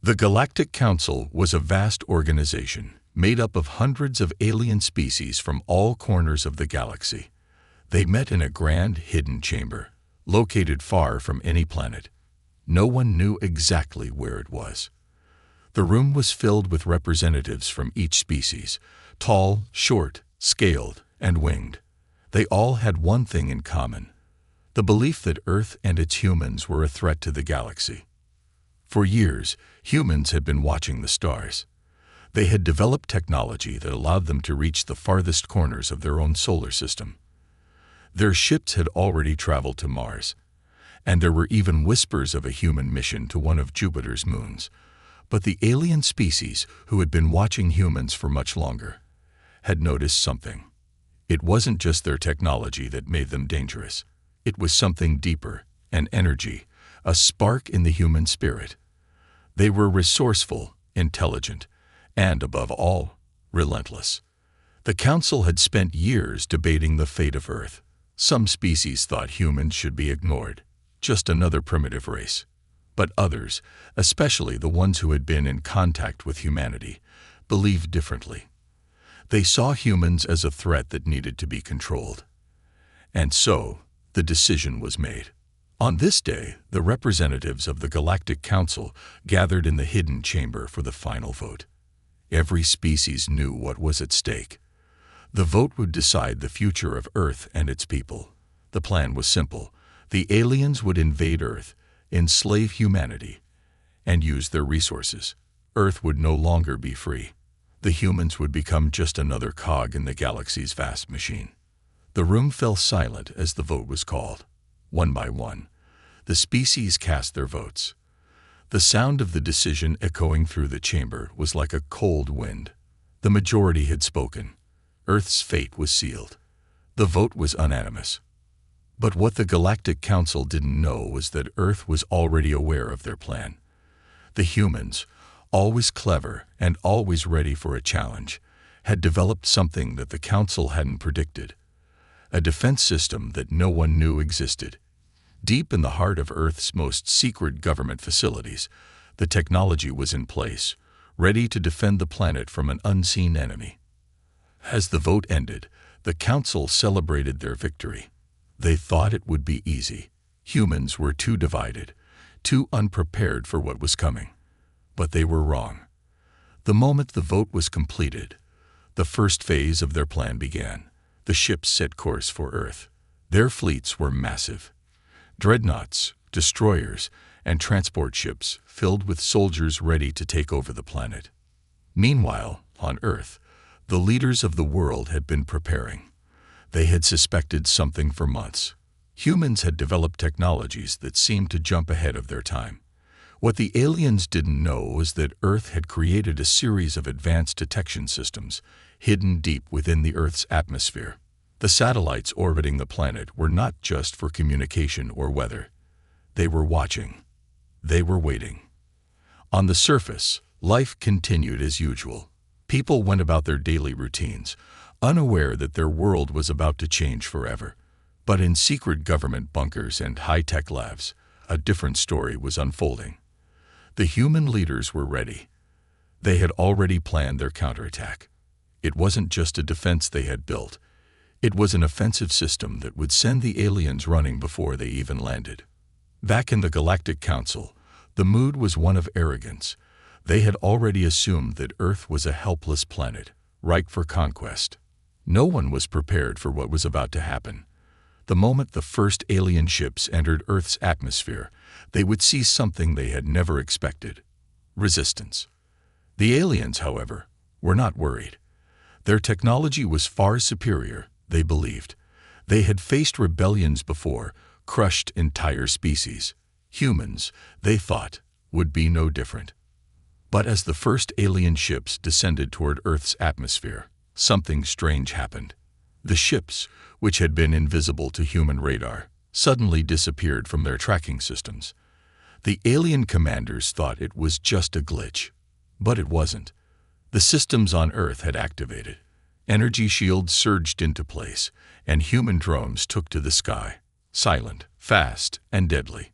The Galactic Council was a vast organization made up of hundreds of alien species from all corners of the galaxy. They met in a grand hidden chamber, located far from any planet. No one knew exactly where it was. The room was filled with representatives from each species, tall, short, scaled, and winged. They all had one thing in common: the belief that Earth and its humans were a threat to the galaxy. For years, humans had been watching the stars. They had developed technology that allowed them to reach the farthest corners of their own solar system. Their ships had already traveled to Mars, and there were even whispers of a human mission to one of Jupiter's moons. But the alien species, who had been watching humans for much longer, had noticed something. It wasn't just their technology that made them dangerous. It was something deeper, an energy, a spark in the human spirit. They were resourceful, intelligent, and, above all, relentless. The Council had spent years debating the fate of Earth. Some species thought humans should be ignored, just another primitive race. But others, especially the ones who had been in contact with humanity, believed differently. They saw humans as a threat that needed to be controlled. And so, the decision was made. On this day, the representatives of the Galactic Council gathered in the hidden chamber for the final vote. Every species knew what was at stake. The vote would decide the future of Earth and its people. The plan was simple. The aliens would invade Earth, enslave humanity, and use their resources. Earth would no longer be free. The humans would become just another cog in the galaxy's vast machine. The room fell silent as the vote was called. One by one, the species cast their votes. The sound of the decision echoing through the chamber was like a cold wind. The majority had spoken. Earth's fate was sealed. The vote was unanimous. But what the Galactic Council didn't know was that Earth was already aware of their plan. The humans, always clever and always ready for a challenge, had developed something that the Council hadn't predicted: a defense system that no one knew existed. Deep in the heart of Earth's most secret government facilities, the technology was in place, ready to defend the planet from an unseen enemy. As the vote ended, the Council celebrated their victory. They thought it would be easy. Humans were too divided, too unprepared for what was coming. But they were wrong. The moment the vote was completed, the first phase of their plan began. The ships set course for Earth. Their fleets were massive. Dreadnoughts, destroyers, and transport ships filled with soldiers ready to take over the planet. Meanwhile, on Earth, the leaders of the world had been preparing. They had suspected something for months. Humans had developed technologies that seemed to jump ahead of their time. What the aliens didn't know was that Earth had created a series of advanced detection systems hidden deep within the Earth's atmosphere. The satellites orbiting the planet were not just for communication or weather. They were watching. They were waiting. On the surface, life continued as usual. People went about their daily routines, unaware that their world was about to change forever. But in secret government bunkers and high-tech labs, a different story was unfolding. The human leaders were ready. They had already planned their counterattack. It wasn't just a defense they had built. It was an offensive system that would send the aliens running before they even landed. Back in the Galactic Council, the mood was one of arrogance. They had already assumed that Earth was a helpless planet, ripe for conquest. No one was prepared for what was about to happen. The moment the first alien ships entered Earth's atmosphere, they would see something they had never expected: resistance. The aliens, however, were not worried. Their technology was far superior, they believed. They had faced rebellions before, crushed entire species. Humans, they thought, would be no different. But as the first alien ships descended toward Earth's atmosphere, something strange happened. The ships, which had been invisible to human radar, suddenly disappeared from their tracking systems. The alien commanders thought it was just a glitch, but it wasn't. The systems on Earth had activated. Energy shields surged into place, and human drones took to the sky, silent, fast, and deadly.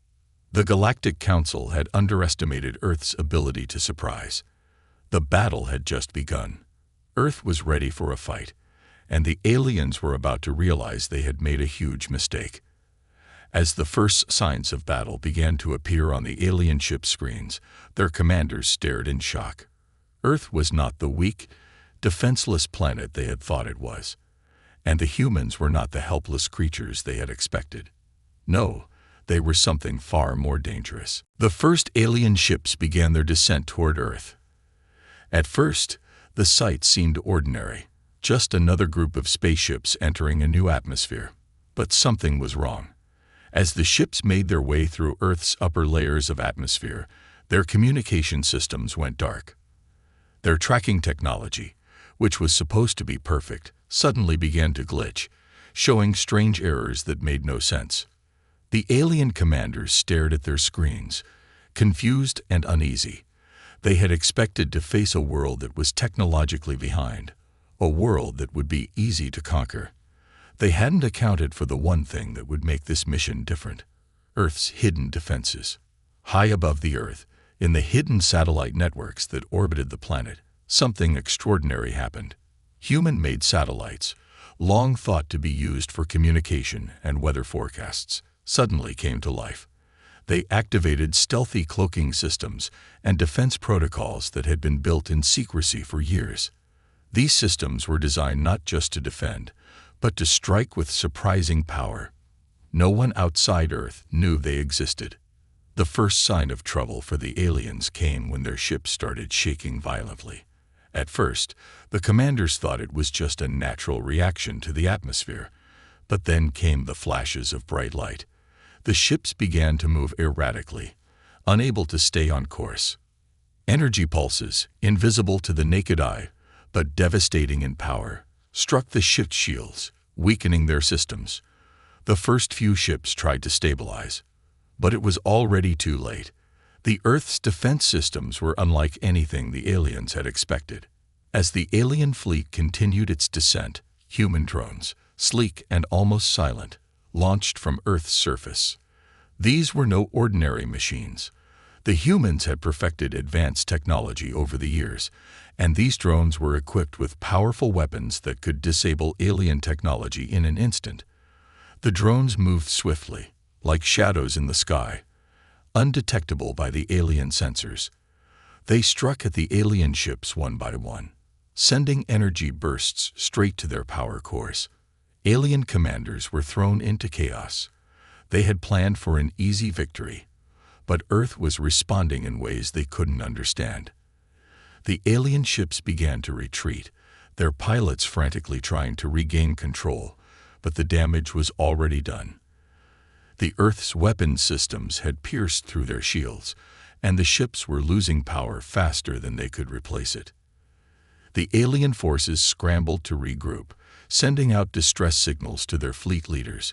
The Galactic Council had underestimated Earth's ability to surprise. The battle had just begun. Earth was ready for a fight, and the aliens were about to realize they had made a huge mistake. As the first signs of battle began to appear on the alien ship screens, their commanders stared in shock. Earth was not the weak, defenseless planet they had thought it was, and the humans were not the helpless creatures they had expected. No, they were something far more dangerous. The first alien ships began their descent toward Earth. At first, the sight seemed ordinary, just another group of spaceships entering a new atmosphere. But something was wrong. As the ships made their way through Earth's upper layers of atmosphere, their communication systems went dark. Their tracking technology, which was supposed to be perfect, suddenly began to glitch, showing strange errors that made no sense. The alien commanders stared at their screens, confused and uneasy. They had expected to face a world that was technologically behind, a world that would be easy to conquer. They hadn't accounted for the one thing that would make this mission different: Earth's hidden defenses. High above the Earth, in the hidden satellite networks that orbited the planet, something extraordinary happened. Human-made satellites, long thought to be used for communication and weather forecasts, suddenly came to life. They activated stealthy cloaking systems and defense protocols that had been built in secrecy for years. These systems were designed not just to defend, but to strike with surprising power. No one outside Earth knew they existed. The first sign of trouble for the aliens came when their ships started shaking violently. At first, the commanders thought it was just a natural reaction to the atmosphere, but then came the flashes of bright light. The ships began to move erratically, unable to stay on course. Energy pulses, invisible to the naked eye, but devastating in power, struck the ship's shields, weakening their systems. The first few ships tried to stabilize, but it was already too late. The Earth's defense systems were unlike anything the aliens had expected. As the alien fleet continued its descent, human drones, sleek and almost silent, launched from Earth's surface. These were no ordinary machines. The humans had perfected advanced technology over the years, and these drones were equipped with powerful weapons that could disable alien technology in an instant. The drones moved swiftly, like shadows in the sky, undetectable by the alien sensors. They struck at the alien ships one by one, sending energy bursts straight to their power cores. Alien commanders were thrown into chaos. They had planned for an easy victory, but Earth was responding in ways they couldn't understand. The alien ships began to retreat, their pilots frantically trying to regain control, but the damage was already done. The Earth's weapons systems had pierced through their shields, and the ships were losing power faster than they could replace it. The alien forces scrambled to regroup, sending out distress signals to their fleet leaders,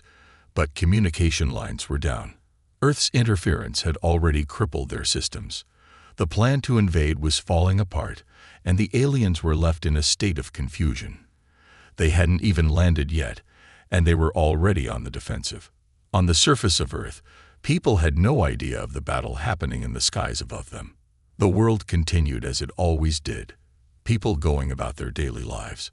but communication lines were down. Earth's interference had already crippled their systems. The plan to invade was falling apart, and the aliens were left in a state of confusion. They hadn't even landed yet, and they were already on the defensive. On the surface of Earth, people had no idea of the battle happening in the skies above them. The world continued as it always did, people going about their daily lives,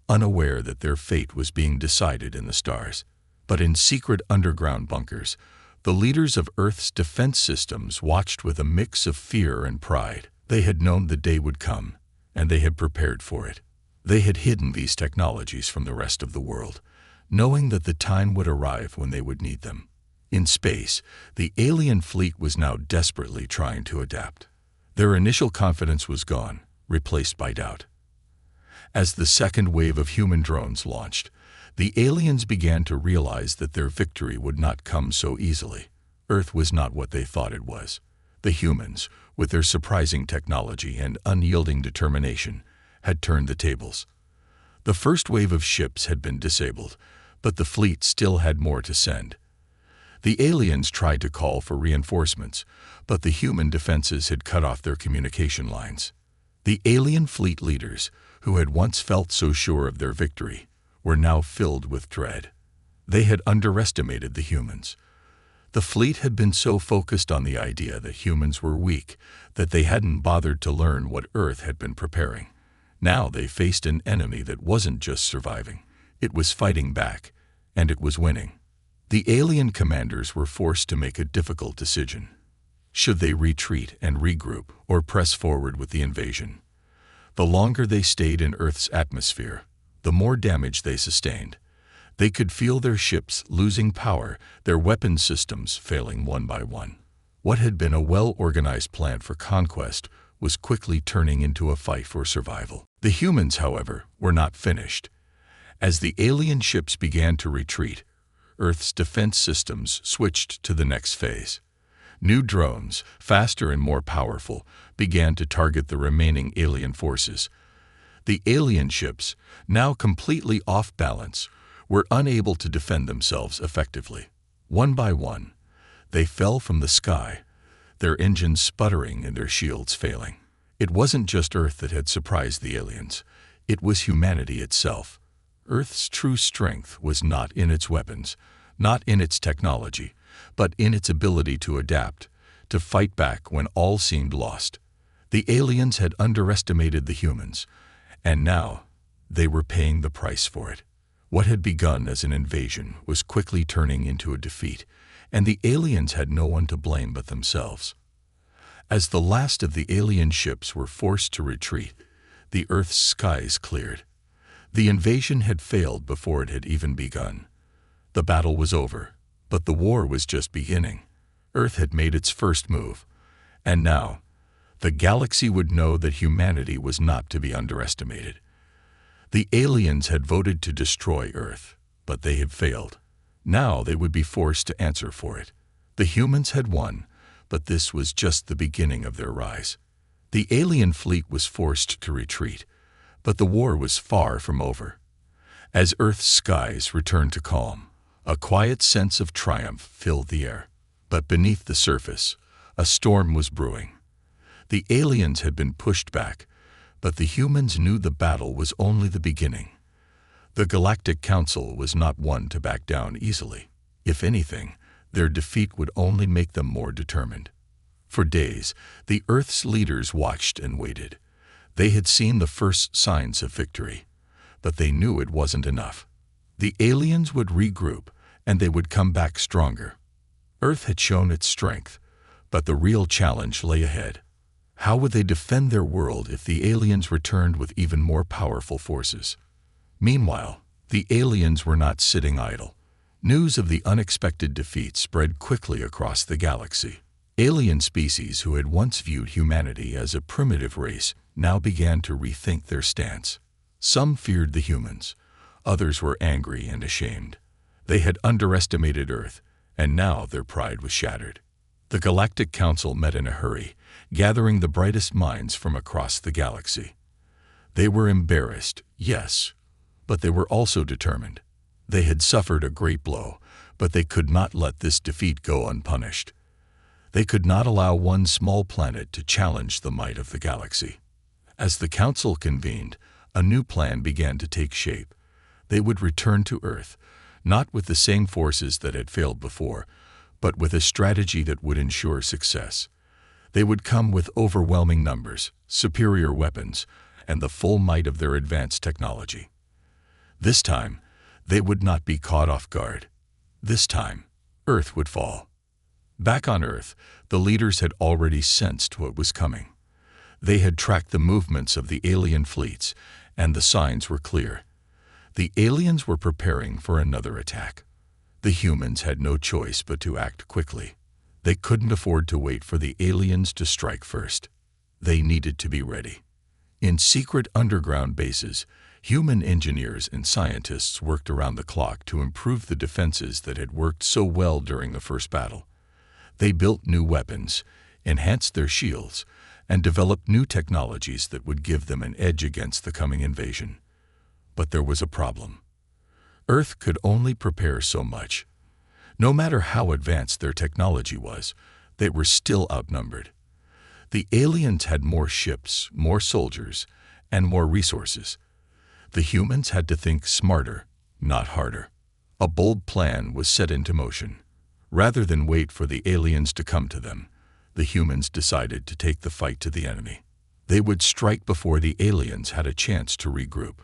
unaware that their fate was being decided in the stars. But in secret underground bunkers, the leaders of Earth's defense systems watched with a mix of fear and pride. They had known the day would come, and they had prepared for it. They had hidden these technologies from the rest of the world, knowing that the time would arrive when they would need them. In space, the alien fleet was now desperately trying to adapt. Their initial confidence was gone, replaced by doubt. As the second wave of human drones launched, the aliens began to realize that their victory would not come so easily. Earth was not what they thought it was. The humans, with their surprising technology and unyielding determination, had turned the tables. The first wave of ships had been disabled, but the fleet still had more to send. The aliens tried to call for reinforcements, but the human defenses had cut off their communication lines. The alien fleet leaders, who had once felt so sure of their victory, were now filled with dread. They had underestimated the humans. The fleet had been so focused on the idea that humans were weak that they hadn't bothered to learn what Earth had been preparing. Now they faced an enemy that wasn't just surviving. It was fighting back, and it was winning. The alien commanders were forced to make a difficult decision. Should they retreat and regroup or press forward with the invasion? The longer they stayed in Earth's atmosphere, the more damage they sustained. They could feel their ships losing power, their weapon systems failing one by one. What had been a well-organized plan for conquest was quickly turning into a fight for survival. The humans, however, were not finished. As the alien ships began to retreat, Earth's defense systems switched to the next phase. New drones, faster and more powerful, began to target the remaining alien forces. The alien ships, now completely off balance, were unable to defend themselves effectively. One by one, they fell from the sky, their engines sputtering and their shields failing. It wasn't just Earth that had surprised the aliens. It was humanity itself. Earth's true strength was not in its weapons, not in its technology, but in its ability to adapt, to fight back when all seemed lost. The aliens had underestimated the humans, and now they were paying the price for it. What had begun as an invasion was quickly turning into a defeat, and the aliens had no one to blame but themselves. As the last of the alien ships were forced to retreat, the Earth's skies cleared. The invasion had failed before it had even begun. The battle was over, but the war was just beginning. Earth had made its first move, and now the galaxy would know that humanity was not to be underestimated. The aliens had voted to destroy Earth, but they had failed. Now they would be forced to answer for it. The humans had won, but this was just the beginning of their rise. The alien fleet was forced to retreat, but the war was far from over. As Earth's skies returned to calm, a quiet sense of triumph filled the air. But beneath the surface, a storm was brewing. The aliens had been pushed back, but the humans knew the battle was only the beginning. The Galactic Council was not one to back down easily. If anything, their defeat would only make them more determined. For days, the Earth's leaders watched and waited. They had seen the first signs of victory, but they knew it wasn't enough. The aliens would regroup, and they would come back stronger. Earth had shown its strength, but the real challenge lay ahead. How would they defend their world if the aliens returned with even more powerful forces? Meanwhile, the aliens were not sitting idle. News of the unexpected defeat spread quickly across the galaxy. Alien species who had once viewed humanity as a primitive race now began to rethink their stance. Some feared the humans. Others were angry and ashamed. They had underestimated Earth, and now their pride was shattered. The Galactic Council met in a hurry, gathering the brightest minds from across the galaxy. They were embarrassed, yes, but they were also determined. They had suffered a great blow, but they could not let this defeat go unpunished. They could not allow one small planet to challenge the might of the galaxy. As the Council convened, a new plan began to take shape. They would return to Earth, not with the same forces that had failed before, but with a strategy that would ensure success. They would come with overwhelming numbers, superior weapons, and the full might of their advanced technology. This time, they would not be caught off guard. This time, Earth would fall. Back on Earth, the leaders had already sensed what was coming. They had tracked the movements of the alien fleets, and the signs were clear. The aliens were preparing for another attack. The humans had no choice but to act quickly. They couldn't afford to wait for the aliens to strike first. They needed to be ready. In secret underground bases, human engineers and scientists worked around the clock to improve the defenses that had worked so well during the first battle. They built new weapons, enhanced their shields, and developed new technologies that would give them an edge against the coming invasion. But there was a problem. Earth could only prepare so much. No matter how advanced their technology was, they were still outnumbered. The aliens had more ships, more soldiers, and more resources. The humans had to think smarter, not harder. A bold plan was set into motion. Rather than wait for the aliens to come to them, the humans decided to take the fight to the enemy. They would strike before the aliens had a chance to regroup.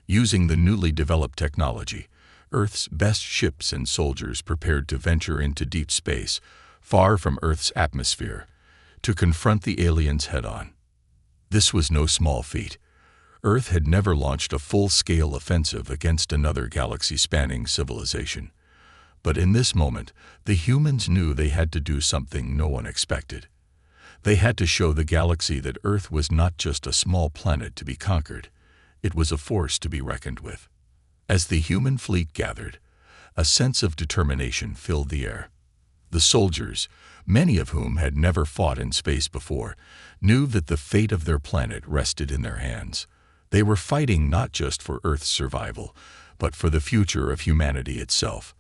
Using the newly developed technology, Earth's best ships and soldiers prepared to venture into deep space, far from Earth's atmosphere, to confront the aliens head-on. This was no small feat. Earth had never launched a full-scale offensive against another galaxy-spanning civilization. But in this moment, the humans knew they had to do something no one expected. They had to show the galaxy that Earth was not just a small planet to be conquered. It was a force to be reckoned with. As the human fleet gathered, a sense of determination filled the air. The soldiers, many of whom had never fought in space before, knew that the fate of their planet rested in their hands. They were fighting not just for Earth's survival, but for the future of humanity itself.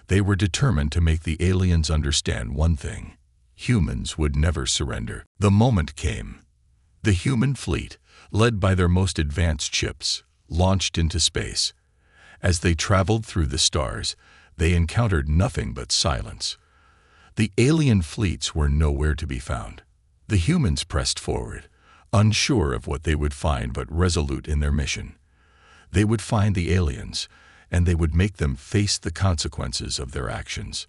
They were determined to make the aliens understand one thing: humans would never surrender. The moment came. The human fleet, led by their most advanced ships, launched into space. As they traveled through the stars, they encountered nothing but silence. The alien fleets were nowhere to be found. The humans pressed forward, unsure of what they would find but resolute in their mission. They would find the aliens, and they would make them face the consequences of their actions.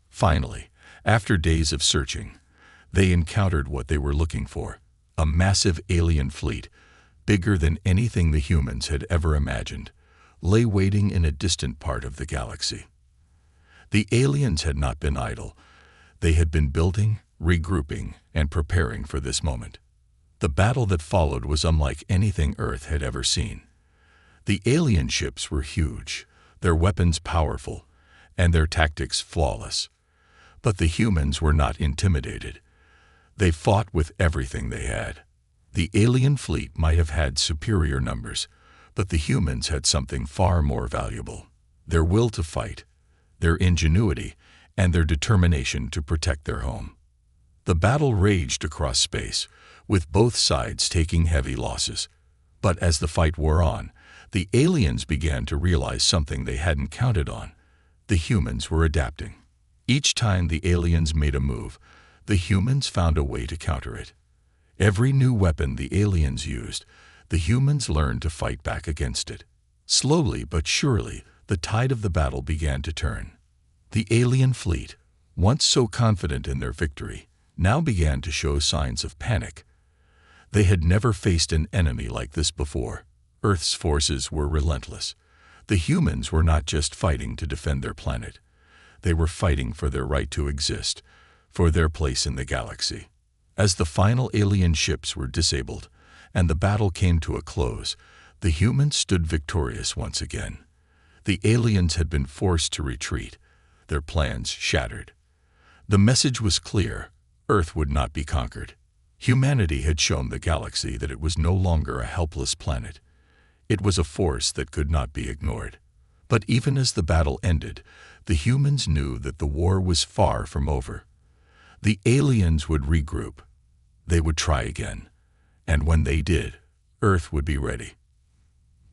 Finally, after days of searching, they encountered what they were looking for: a massive alien fleet, bigger than anything the humans had ever imagined, lay waiting in a distant part of the galaxy. The aliens had not been idle. They had been building, regrouping, and preparing for this moment. The battle that followed was unlike anything Earth had ever seen. The alien ships were huge, their weapons powerful, and their tactics flawless. But the humans were not intimidated. They fought with everything they had. The alien fleet might have had superior numbers, but the humans had something far more valuable: their will to fight, their ingenuity, and their determination to protect their home. The battle raged across space, with both sides taking heavy losses. But as the fight wore on, the aliens began to realize something they hadn't counted on. The humans were adapting. Each time the aliens made a move, the humans found a way to counter it. Every new weapon the aliens used, the humans learned to fight back against it. Slowly but surely, the tide of the battle began to turn. The alien fleet, once so confident in their victory, now began to show signs of panic. They had never faced an enemy like this before. Earth's forces were relentless. The humans were not just fighting to defend their planet. They were fighting for their right to exist, for their place in the galaxy. As the final alien ships were disabled and the battle came to a close, the humans stood victorious once again. The aliens had been forced to retreat, their plans shattered. The message was clear: Earth would not be conquered. Humanity had shown the galaxy that it was no longer a helpless planet. It was a force that could not be ignored. But even as the battle ended, the humans knew that the war was far from over. The aliens would regroup. They would try again. And when they did, Earth would be ready.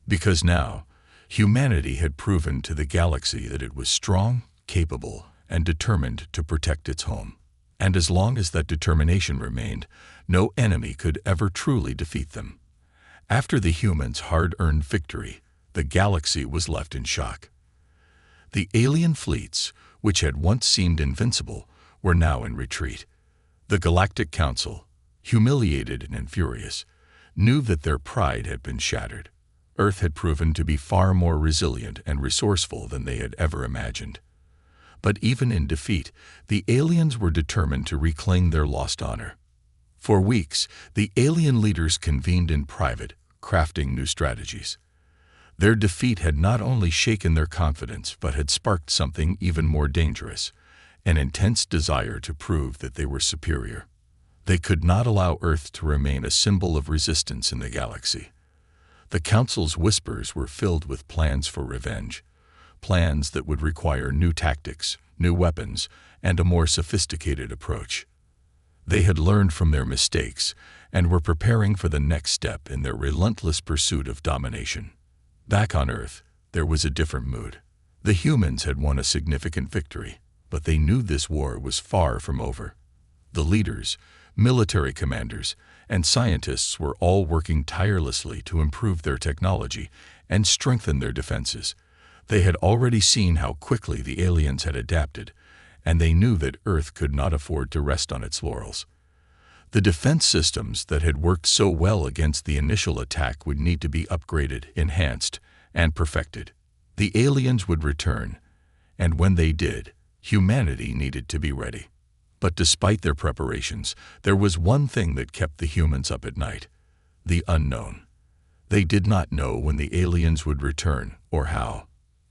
Because now, humanity had proven to the galaxy that it was strong, capable, and determined to protect its home. And as long as that determination remained, no enemy could ever truly defeat them. After the humans' hard-earned victory, the galaxy was left in shock. The alien fleets, which had once seemed invincible, were now in retreat. The Galactic Council, humiliated and furious, knew that their pride had been shattered. Earth had proven to be far more resilient and resourceful than they had ever imagined. But even in defeat, the aliens were determined to reclaim their lost honor. For weeks, the alien leaders convened in private, crafting new strategies. Their defeat had not only shaken their confidence, but had sparked something even more dangerous: an intense desire to prove that they were superior. They could not allow Earth to remain a symbol of resistance in the galaxy. The Council's whispers were filled with plans for revenge, plans that would require new tactics, new weapons, and a more sophisticated approach. They had learned from their mistakes and were preparing for the next step in their relentless pursuit of domination. Back on Earth, there was a different mood. The humans had won a significant victory. But they knew this war was far from over. The leaders, military commanders, and scientists were all working tirelessly to improve their technology and strengthen their defenses. They had already seen how quickly the aliens had adapted, and they knew that Earth could not afford to rest on its laurels. The defense systems that had worked so well against the initial attack would need to be upgraded, enhanced, and perfected. The aliens would return, and when they did, humanity needed to be ready. But despite their preparations, there was one thing that kept the humans up at night: the unknown. They did not know when the aliens would return or how.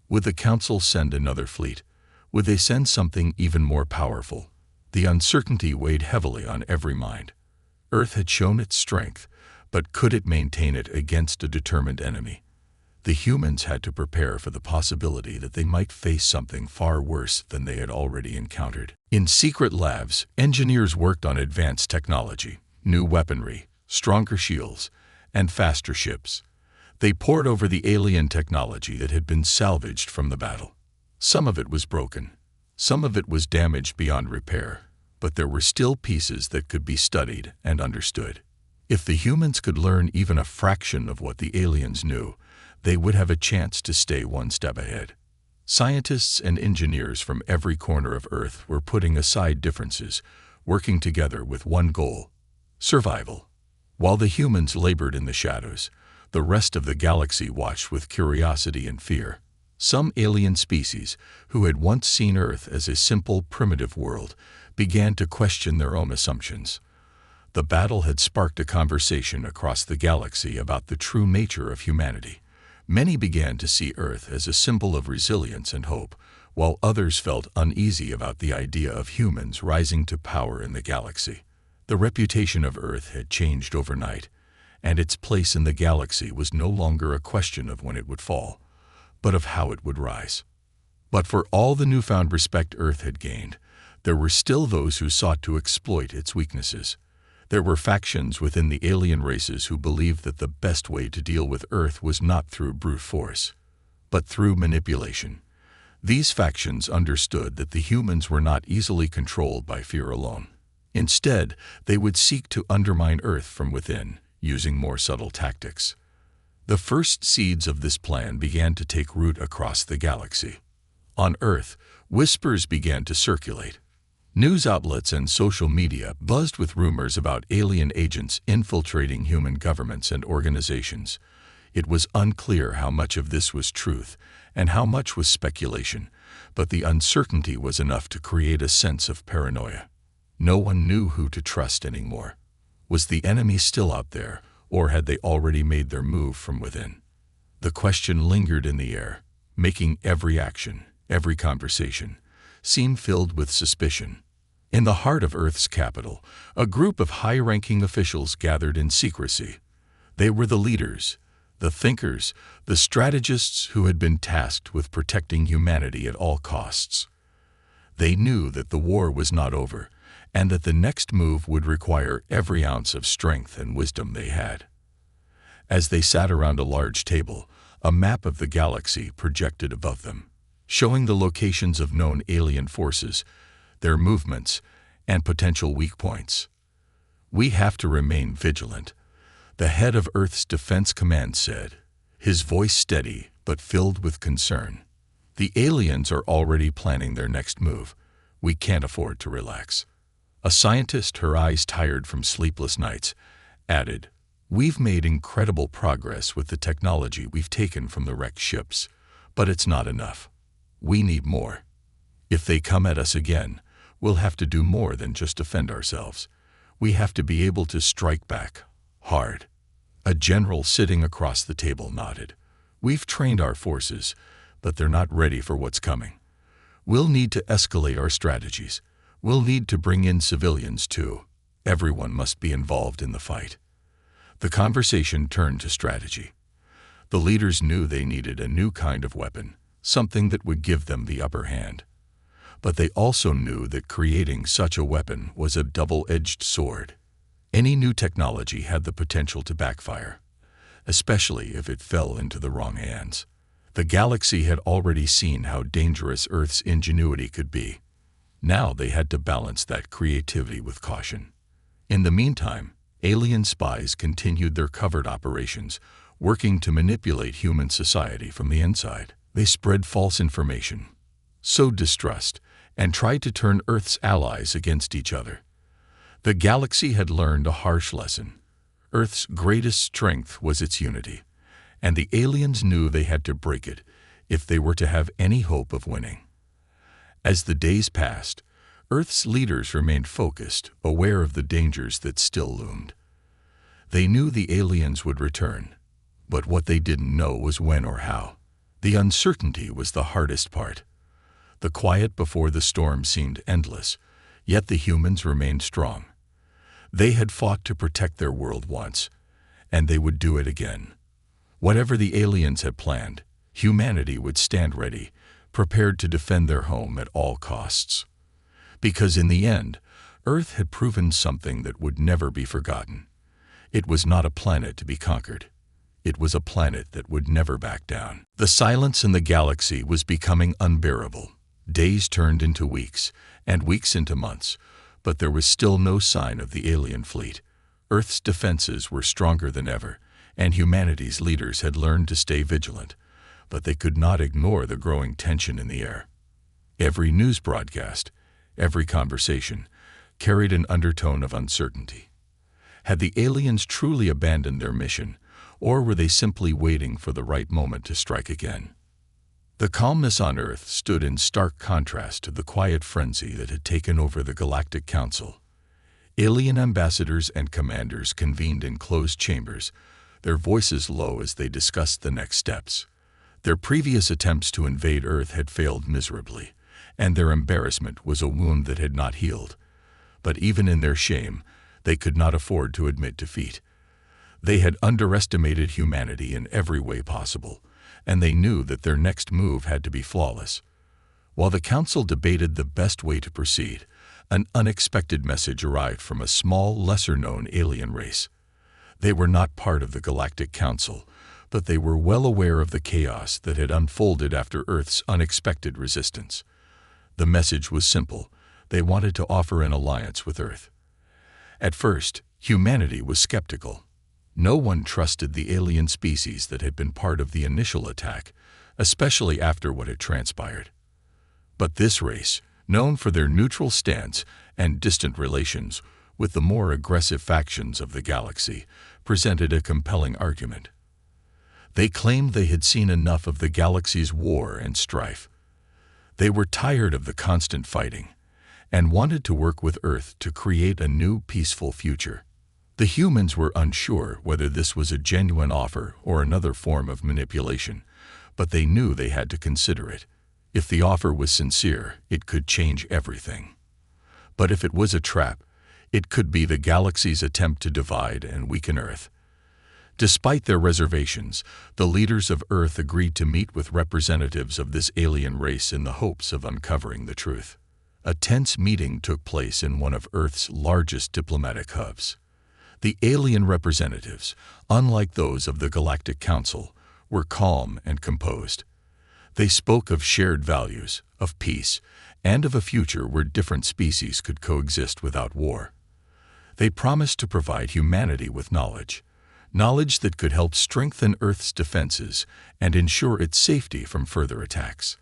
Would the Council send another fleet? Would they send something even more powerful? The uncertainty weighed heavily on every mind. Earth had shown its strength, but could it maintain it against a determined enemy? The humans had to prepare for the possibility that they might face something far worse than they had already encountered. In secret labs, engineers worked on advanced technology, new weaponry, stronger shields, and faster ships. They pored over the alien technology that had been salvaged from the battle. Some of it was broken. Some of it was damaged beyond repair, but there were still pieces that could be studied and understood. If the humans could learn even a fraction of what the aliens knew, they would have a chance to stay one step ahead. Scientists and engineers from every corner of Earth were putting aside differences, working together with one goal: survival. While the humans labored in the shadows, the rest of the galaxy watched with curiosity and fear. Some alien species, who had once seen Earth as a simple, primitive world, began to question their own assumptions. The battle had sparked a conversation across the galaxy about the true nature of humanity. Many began to see Earth as a symbol of resilience and hope, while others felt uneasy about the idea of humans rising to power in the galaxy. The reputation of Earth had changed overnight, and its place in the galaxy was no longer a question of when it would fall, but of how it would rise. But for all the newfound respect Earth had gained, there were still those who sought to exploit its weaknesses. There were factions within the alien races who believed that the best way to deal with Earth was not through brute force, but through manipulation. These factions understood that the humans were not easily controlled by fear alone. Instead, they would seek to undermine Earth from within, using more subtle tactics. The first seeds of this plan began to take root across the galaxy. On Earth, whispers began to circulate. News outlets and social media buzzed with rumors about alien agents infiltrating human governments and organizations. It was unclear how much of this was truth and how much was speculation, but the uncertainty was enough to create a sense of paranoia. No one knew who to trust anymore. Was the enemy still out there, or had they already made their move from within? The question lingered in the air, making every action, every conversation, seem filled with suspicion. In the heart of Earth's capital, a group of high-ranking officials gathered in secrecy. They were the leaders, the thinkers, the strategists who had been tasked with protecting humanity at all costs. They knew that the war was not over, and that the next move would require every ounce of strength and wisdom they had. As they sat around a large table, a map of the galaxy projected above them, showing the locations of known alien forces, their movements, and potential weak points. "We have to remain vigilant," the head of Earth's Defense Command said, his voice steady but filled with concern. "The aliens are already planning their next move. We can't afford to relax." A scientist, her eyes tired from sleepless nights, added, "We've made incredible progress with the technology we've taken from the wrecked ships, but it's not enough. We need more. If they come at us again, we'll have to do more than just defend ourselves. We have to be able to strike back, hard." A general sitting across the table nodded. "We've trained our forces, but they're not ready for what's coming. We'll need to escalate our strategies. We'll need to bring in civilians too. Everyone must be involved in the fight." The conversation turned to strategy. The leaders knew they needed a new kind of weapon, something that would give them the upper hand. But they also knew that creating such a weapon was a double-edged sword. Any new technology had the potential to backfire, especially if it fell into the wrong hands. The galaxy had already seen how dangerous Earth's ingenuity could be. Now they had to balance that creativity with caution. In the meantime, alien spies continued their covert operations, working to manipulate human society from the inside. They spread false information, sowed distrust, and tried to turn Earth's allies against each other. The galaxy had learned a harsh lesson. Earth's greatest strength was its unity, and the aliens knew they had to break it if they were to have any hope of winning. As the days passed, Earth's leaders remained focused, aware of the dangers that still loomed. They knew the aliens would return, but what they didn't know was when or how. The uncertainty was the hardest part. The quiet before the storm seemed endless, yet the humans remained strong. They had fought to protect their world once, and they would do it again. Whatever the aliens had planned, humanity would stand ready, prepared to defend their home at all costs. Because in the end, Earth had proven something that would never be forgotten. It was not a planet to be conquered. It was a planet that would never back down. The silence in the galaxy was becoming unbearable. Days turned into weeks, and weeks into months, but there was still no sign of the alien fleet. Earth's defenses were stronger than ever, and humanity's leaders had learned to stay vigilant, but they could not ignore the growing tension in the air. Every news broadcast, every conversation, carried an undertone of uncertainty. Had the aliens truly abandoned their mission, or were they simply waiting for the right moment to strike again? The calmness on Earth stood in stark contrast to the quiet frenzy that had taken over the Galactic Council. Alien ambassadors and commanders convened in closed chambers, their voices low as they discussed the next steps. Their previous attempts to invade Earth had failed miserably, and their embarrassment was a wound that had not healed. But even in their shame, they could not afford to admit defeat. They had underestimated humanity in every way possible, and they knew that their next move had to be flawless. While the council debated the best way to proceed, an unexpected message arrived from a small, lesser-known alien race. They were not part of the Galactic Council, but they were well aware of the chaos that had unfolded after Earth's unexpected resistance. The message was simple. They wanted to offer an alliance with Earth. At first, humanity was skeptical. No one trusted the alien species that had been part of the initial attack, especially after what had transpired. But this race, known for their neutral stance and distant relations with the more aggressive factions of the galaxy, presented a compelling argument. They claimed they had seen enough of the galaxy's war and strife. They were tired of the constant fighting and wanted to work with Earth to create a new, peaceful future. The humans were unsure whether this was a genuine offer or another form of manipulation, but they knew they had to consider it. If the offer was sincere, it could change everything. But if it was a trap, it could be the galaxy's attempt to divide and weaken Earth. Despite their reservations, the leaders of Earth agreed to meet with representatives of this alien race in the hopes of uncovering the truth. A tense meeting took place in one of Earth's largest diplomatic hubs. The alien representatives, unlike those of the Galactic Council, were calm and composed. They spoke of shared values, of peace, and of a future where different species could coexist without war. They promised to provide humanity with knowledge that could help strengthen Earth's defenses and ensure its safety from further attacks.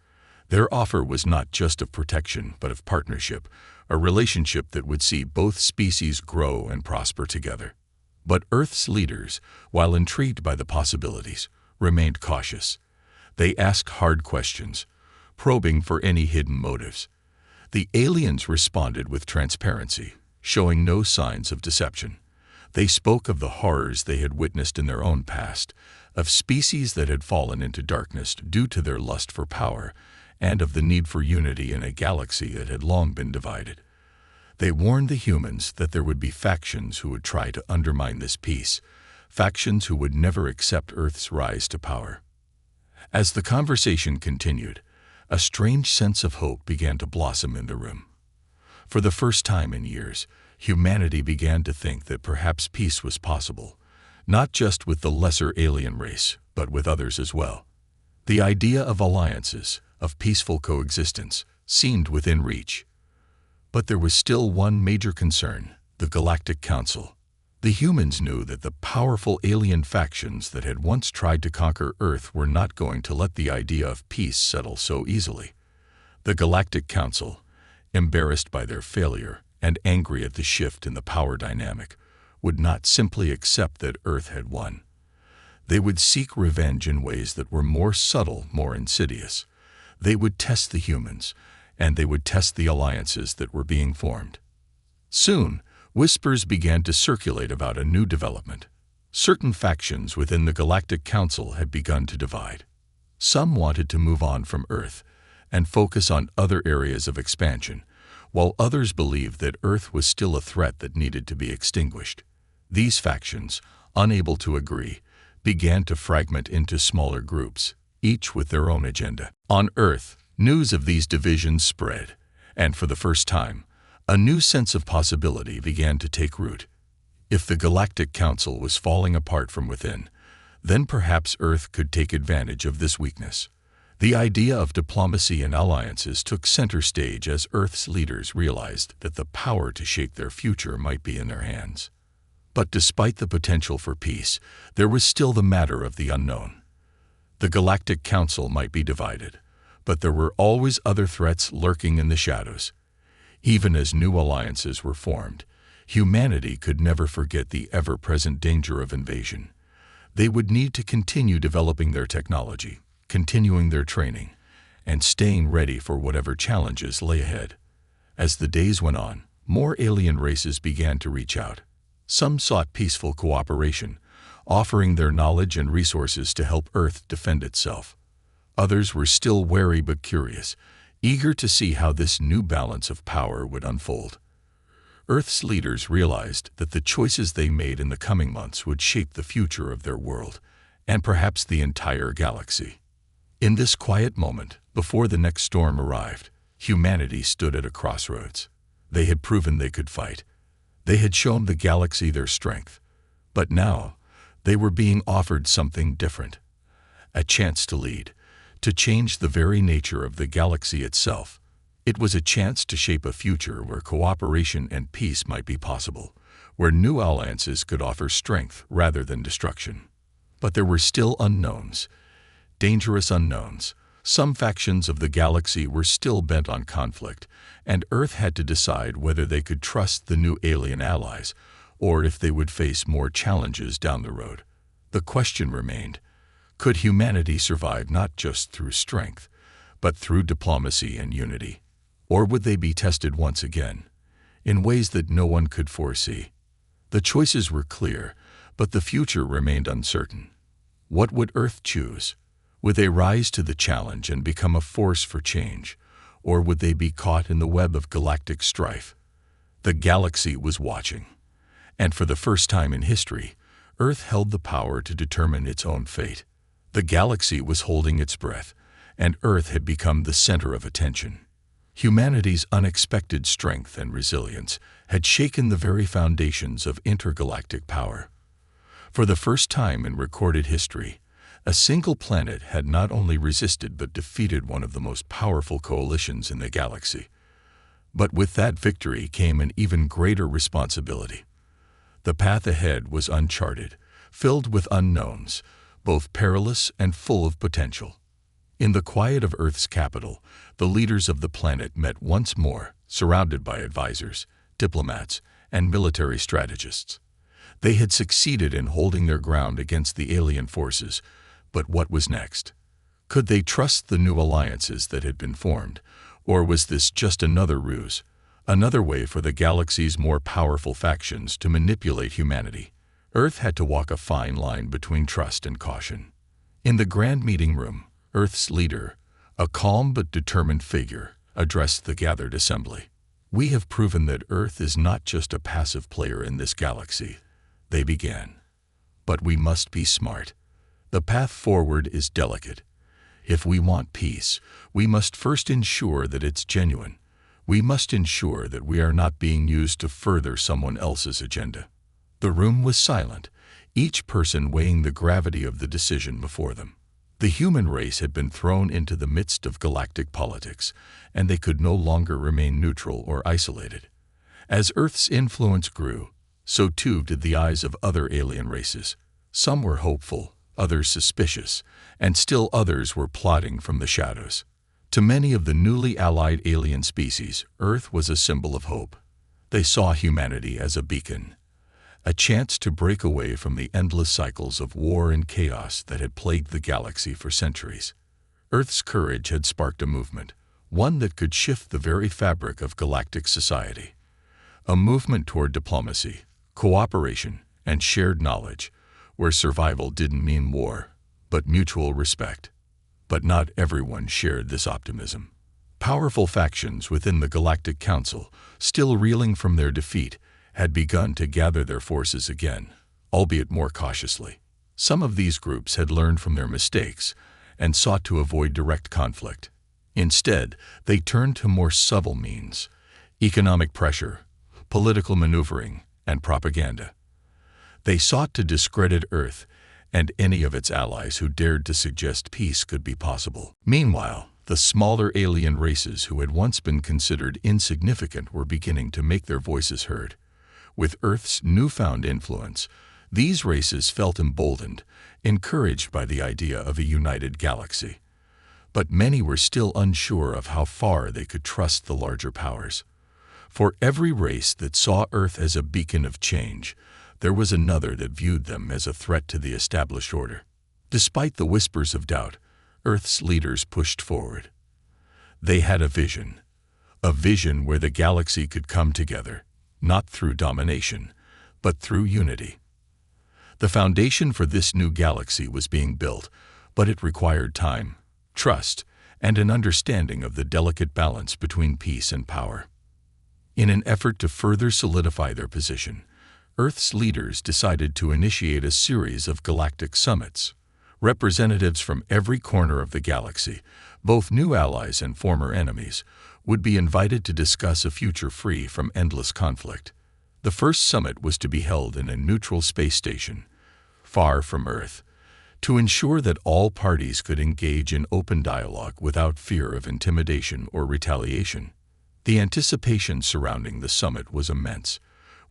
Their offer was not just of protection, but of partnership, a relationship that would see both species grow and prosper together. But Earth's leaders, while intrigued by the possibilities, remained cautious. They asked hard questions, probing for any hidden motives. The aliens responded with transparency, showing no signs of deception. They spoke of the horrors they had witnessed in their own past, of species that had fallen into darkness due to their lust for power, and of the need for unity in a galaxy that had long been divided. They warned the humans that there would be factions who would try to undermine this peace, factions who would never accept Earth's rise to power. As the conversation continued, a strange sense of hope began to blossom in the room. For the first time in years, humanity began to think that perhaps peace was possible, not just with the lesser alien race, but with others as well. The idea of alliances, of peaceful coexistence, seemed within reach. But there was still one major concern: the Galactic Council. The humans knew that the powerful alien factions that had once tried to conquer Earth were not going to let the idea of peace settle so easily. The Galactic Council, embarrassed by their failure and angry at the shift in the power dynamic, would not simply accept that Earth had won. They would seek revenge in ways that were more subtle, more insidious. They would test the humans, and they would test the alliances that were being formed. Soon, whispers began to circulate about a new development. Certain factions within the Galactic Council had begun to divide. Some wanted to move on from Earth and focus on other areas of expansion, while others believed that Earth was still a threat that needed to be extinguished. These factions, unable to agree, began to fragment into smaller groups, each with their own agenda. On Earth, news of these divisions spread, and for the first time, a new sense of possibility began to take root. If the Galactic Council was falling apart from within, then perhaps Earth could take advantage of this weakness. The idea of diplomacy and alliances took center stage as Earth's leaders realized that the power to shape their future might be in their hands. But despite the potential for peace, there was still the matter of the unknown. The Galactic Council might be divided, but there were always other threats lurking in the shadows. Even as new alliances were formed, humanity could never forget the ever-present danger of invasion. They would need to continue developing their technology, continuing their training, and staying ready for whatever challenges lay ahead. As the days went on, more alien races began to reach out. Some sought peaceful cooperation, offering their knowledge and resources to help Earth defend itself. Others were still wary but curious, eager to see how this new balance of power would unfold. Earth's leaders realized that the choices they made in the coming months would shape the future of their world, and perhaps the entire galaxy. In this quiet moment, before the next storm arrived, humanity stood at a crossroads. They had proven they could fight. They had shown the galaxy their strength. But now, they were being offered something different. A chance to lead, to change the very nature of the galaxy itself. It was a chance to shape a future where cooperation and peace might be possible, where new alliances could offer strength rather than destruction. But there were still unknowns, dangerous unknowns. Some factions of the galaxy were still bent on conflict, and Earth had to decide whether they could trust the new alien allies, or if they would face more challenges down the road. The question remained: could humanity survive not just through strength, but through diplomacy and unity? Or would they be tested once again, in ways that no one could foresee? The choices were clear, but the future remained uncertain. What would Earth choose? Would they rise to the challenge and become a force for change, or would they be caught in the web of galactic strife? The galaxy was watching, and for the first time in history, Earth held the power to determine its own fate. The galaxy was holding its breath, and Earth had become the center of attention. Humanity's unexpected strength and resilience had shaken the very foundations of intergalactic power. For the first time in recorded history, a single planet had not only resisted but defeated one of the most powerful coalitions in the galaxy. But with that victory came an even greater responsibility. The path ahead was uncharted, filled with unknowns, both perilous and full of potential. In the quiet of Earth's capital, the leaders of the planet met once more, surrounded by advisors, diplomats, and military strategists. They had succeeded in holding their ground against the alien forces, but what was next? Could they trust the new alliances that had been formed, or was this just another ruse, another way for the galaxy's more powerful factions to manipulate humanity? Earth had to walk a fine line between trust and caution. In the grand meeting room, Earth's leader, a calm but determined figure, addressed the gathered assembly. "We have proven that Earth is not just a passive player in this galaxy," they began. "But we must be smart. The path forward is delicate. If we want peace, we must first ensure that it's genuine. We must ensure that we are not being used to further someone else's agenda." The room was silent, each person weighing the gravity of the decision before them. The human race had been thrown into the midst of galactic politics, and they could no longer remain neutral or isolated. As Earth's influence grew, so too did the eyes of other alien races. Some were hopeful, others suspicious, and still others were plotting from the shadows. To many of the newly allied alien species, Earth was a symbol of hope. They saw humanity as a beacon, a chance to break away from the endless cycles of war and chaos that had plagued the galaxy for centuries. Earth's courage had sparked a movement, one that could shift the very fabric of galactic society. A movement toward diplomacy, cooperation, and shared knowledge, where survival didn't mean war, but mutual respect. But not everyone shared this optimism. Powerful factions within the Galactic Council, still reeling from their defeat, had begun to gather their forces again, albeit more cautiously. Some of these groups had learned from their mistakes and sought to avoid direct conflict. Instead, they turned to more subtle means: economic pressure, political maneuvering, and propaganda. They sought to discredit Earth and any of its allies who dared to suggest peace could be possible. Meanwhile, the smaller alien races who had once been considered insignificant were beginning to make their voices heard. With Earth's newfound influence, these races felt emboldened, encouraged by the idea of a united galaxy. But many were still unsure of how far they could trust the larger powers. For every race that saw Earth as a beacon of change, there was another that viewed them as a threat to the established order. Despite the whispers of doubt, Earth's leaders pushed forward. They had a vision where the galaxy could come together, not through domination, but through unity. The foundation for this new galaxy was being built, but it required time, trust, and an understanding of the delicate balance between peace and power. In an effort to further solidify their position, Earth's leaders decided to initiate a series of galactic summits. Representatives from every corner of the galaxy, both new allies and former enemies, would be invited to discuss a future free from endless conflict. The first summit was to be held in a neutral space station, far from Earth, to ensure that all parties could engage in open dialogue without fear of intimidation or retaliation. The anticipation surrounding the summit was immense,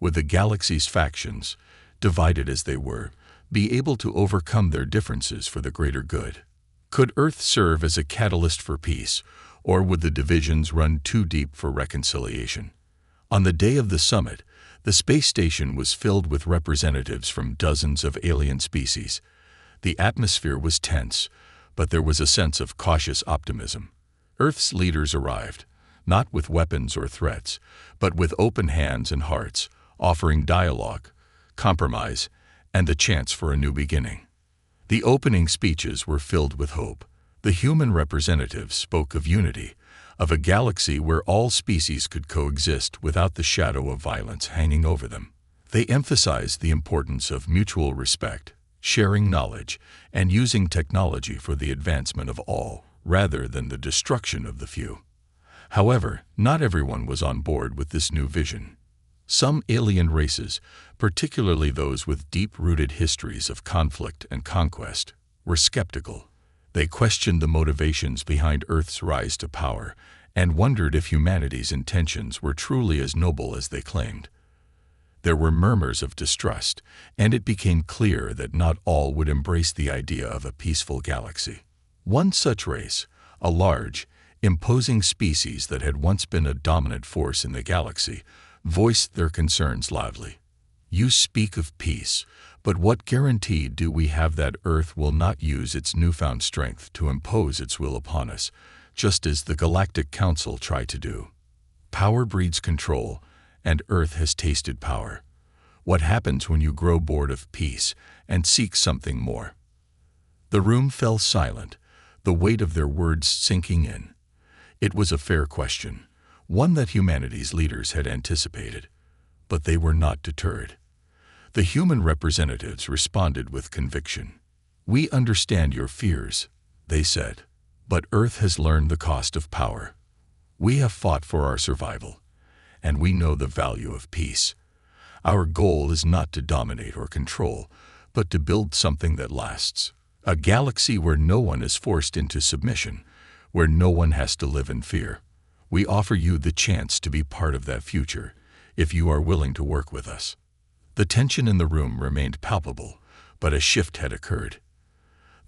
with the galaxy's factions, divided as they were, be able to overcome their differences for the greater good. Could Earth serve as a catalyst for peace, or would the divisions run too deep for reconciliation? On the day of the summit, the space station was filled with representatives from dozens of alien species. The atmosphere was tense, but there was a sense of cautious optimism. Earth's leaders arrived, not with weapons or threats, but with open hands and hearts, offering dialogue, compromise, and the chance for a new beginning. The opening speeches were filled with hope. The human representatives spoke of unity, of a galaxy where all species could coexist without the shadow of violence hanging over them. They emphasized the importance of mutual respect, sharing knowledge, and using technology for the advancement of all, rather than the destruction of the few. However, not everyone was on board with this new vision. Some alien races, particularly those with deep-rooted histories of conflict and conquest, were skeptical. They questioned the motivations behind Earth's rise to power and wondered if humanity's intentions were truly as noble as they claimed. There were murmurs of distrust, and it became clear that not all would embrace the idea of a peaceful galaxy. One such race, a large, imposing species that had once been a dominant force in the galaxy, voiced their concerns loudly. "You speak of peace, but what guarantee do we have that Earth will not use its newfound strength to impose its will upon us, just as the Galactic Council tried to do? Power breeds control, and Earth has tasted power. What happens when you grow bored of peace and seek something more?" The room fell silent, the weight of their words sinking in. It was a fair question, one that humanity's leaders had anticipated, but they were not deterred. The human representatives responded with conviction. "We understand your fears," they said, "but Earth has learned the cost of power. We have fought for our survival, and we know the value of peace. Our goal is not to dominate or control, but to build something that lasts, A galaxy where no one is forced into submission, where no one has to live in fear. We offer you the chance to be part of that future, if you are willing to work with us. The tension in the room remained palpable, but a shift had occurred.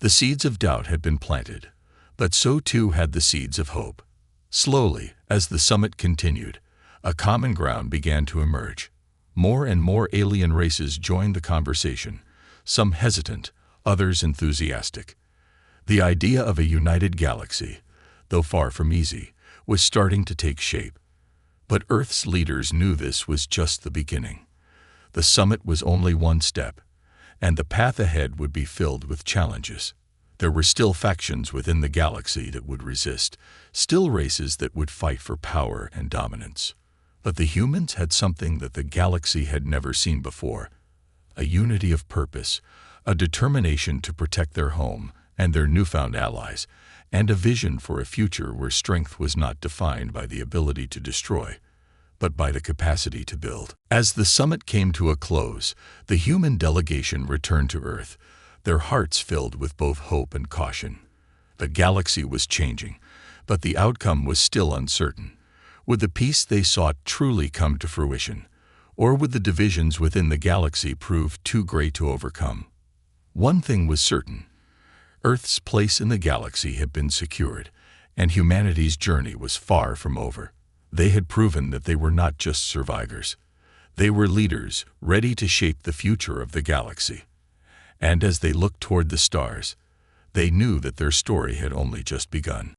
The seeds of doubt had been planted, but so too had the seeds of hope. Slowly, as the summit continued, a common ground began to emerge. More and more alien races joined the conversation, some hesitant, others enthusiastic. The idea of a united galaxy, though far from easy, was starting to take shape. But Earth's leaders knew this was just the beginning. The summit was only one step, and the path ahead would be filled with challenges. There were still factions within the galaxy that would resist, still races that would fight for power and dominance. But the humans had something that the galaxy had never seen before: a unity of purpose, a determination to protect their home and their newfound allies, and a vision for a future where strength was not defined by the ability to destroy, but by the capacity to build. As the summit came to a close, the human delegation returned to Earth, their hearts filled with both hope and caution. The galaxy was changing, but the outcome was still uncertain. Would the peace they sought truly come to fruition, or would the divisions within the galaxy prove too great to overcome? One thing was certain: Earth's place in the galaxy had been secured, and humanity's journey was far from over. They had proven that they were not just survivors. They were leaders, ready to shape the future of the galaxy. And as they looked toward the stars, they knew that their story had only just begun.